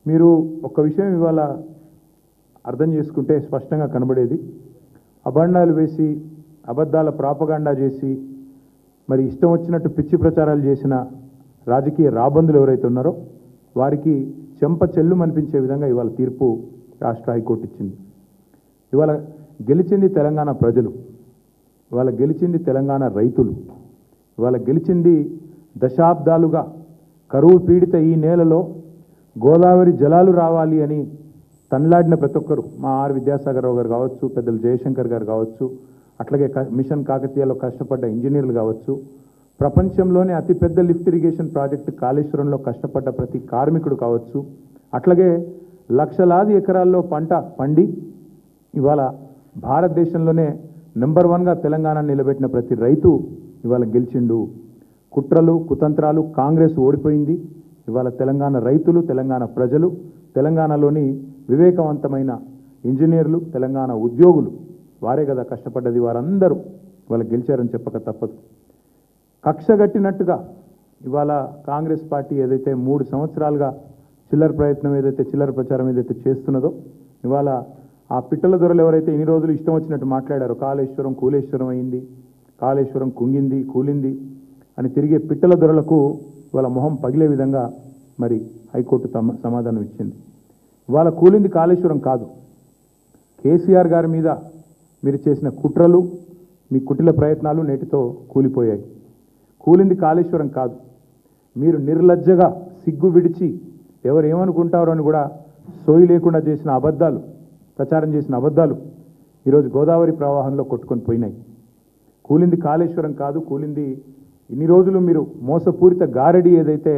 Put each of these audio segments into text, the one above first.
మీరు ఒక విషయం ఇవాళ అర్థం చేసుకుంటే స్పష్టంగా కనబడేది, అబండాలు వేసి అబద్ధాల ప్రాపగాండా చేసి మరి ఇష్టం వచ్చినట్టు పిచ్చి ప్రచారాలు చేసిన రాజకీయ రాబందులు ఎవరైతే ఉన్నారో వారికి చెంప చెల్లుమనిపించే విధంగా ఇవాళ తీర్పు రాష్ట్ర హైకోర్టు ఇచ్చింది. ఇవాళ గెలిచింది తెలంగాణ ప్రజలు, ఇవాళ గెలిచింది తెలంగాణ రైతులు, ఇవాళ గెలిచింది దశాబ్దాలుగా కరువు పీడిత ఈ నేలలో గోదావరి జలాలు రావాలి అని తన్లాడిన ప్రతి ఒక్కరు, మా ఆర్ విద్యాసాగర్ రావు గారు కావచ్చు, పెద్దలు జయశంకర్ గారు కావచ్చు, అట్లాగే మిషన్ కాకతీయలో కష్టపడ్డ ఇంజనీర్లు కావచ్చు, ప్రపంచంలోనే అతిపెద్ద లిఫ్ట్ ఇరిగేషన్ ప్రాజెక్టు కాళేశ్వరంలో కష్టపడ్డ ప్రతి కార్మికుడు కావచ్చు, అట్లాగే లక్షలాది ఎకరాల్లో పంట పండి ఇవాళ భారతదేశంలోనే నెంబర్ 1గా తెలంగాణ నిలబెట్టిన ప్రతి రైతు ఇవాళ గెలిచిండు. కుట్రలు కుతంత్రాలు కాంగ్రెస్ ఓడిపోయింది. ఇవాళ తెలంగాణ రైతులు, తెలంగాణ ప్రజలు, తెలంగాణలోని వివేకవంతమైన ఇంజనీర్లు, తెలంగాణ ఉద్యోగులు వారే కదా కష్టపడ్డది, వారందరూ ఇవాళ గెలిచారని చెప్పక తప్పదు. కక్షగట్టినట్టుగా ఇవాళ కాంగ్రెస్ పార్టీ ఏదైతే 3 సంవత్సరాలుగా చిల్లర ప్రచారం ఏదైతే చేస్తున్నదో, ఇవాళ ఆ పిట్టల దొరలు ఎవరైతే ఇన్ని రోజులు ఇష్టం వచ్చినట్టు మాట్లాడారో, కాళేశ్వరం కూలేశ్వరం అయింది, కాళేశ్వరం కుంగింది కూలింది అని తిరిగే పిట్టల దొరలకు ఇవాళ మొహం పగిలే విధంగా మరి హైకోర్టు సమాధానం ఇచ్చింది. ఇవాళ కూలింది కాళేశ్వరం కాదు, కేసీఆర్ గారి మీద మీరు చేసిన కుట్రలు, మీ కుటిల ప్రయత్నాలు నేటితో కూలిపోయాయి. కూలింది కాళేశ్వరం కాదు, మీరు నిర్లజ్జగా సిగ్గు విడిచి ఎవరు ఏమనుకుంటారో అని కూడా సోయి లేకుండా చేసిన అబద్ధాలు, ప్రచారం చేసిన అబద్ధాలు ఈరోజు గోదావరి ప్రవాహంలో కొట్టుకొని పోయినాయి. కూలింది కాళేశ్వరం కాదు, కూలింది ఇన్ని రోజులు మీరు మోసపూరిత గారడి ఏదైతే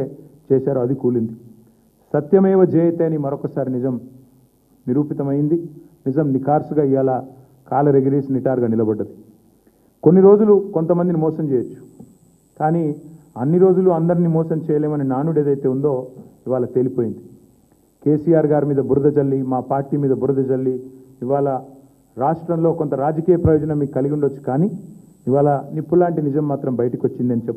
చేశారో అది కూలింది. సత్యమేవ జయతే అని మరొకసారి నిజం నిరూపితమైంది. నిజం నిఖార్సుగా ఇవాళ కాలరెగిరేసి నిటారుగా నిలబడ్డది. కొన్ని రోజులు కొంతమందిని మోసం చేయొచ్చు, కానీ అన్ని రోజులు అందరినీ మోసం చేయలేమని నానుడు ఏదైతే ఉందో ఇవాళ తేలిపోయింది. కేసీఆర్ గారి మీద బురద జల్లి, మా పార్టీ మీద బురద జల్లి ఇవాళ రాష్ట్రంలో కొంత రాజకీయ ప్రయోజనం మీకు కలిగి ఉండొచ్చు, కానీ ఇవాళ నిప్పులాంటి నిజం మాత్రం బయటకు వచ్చిందని చెప్పి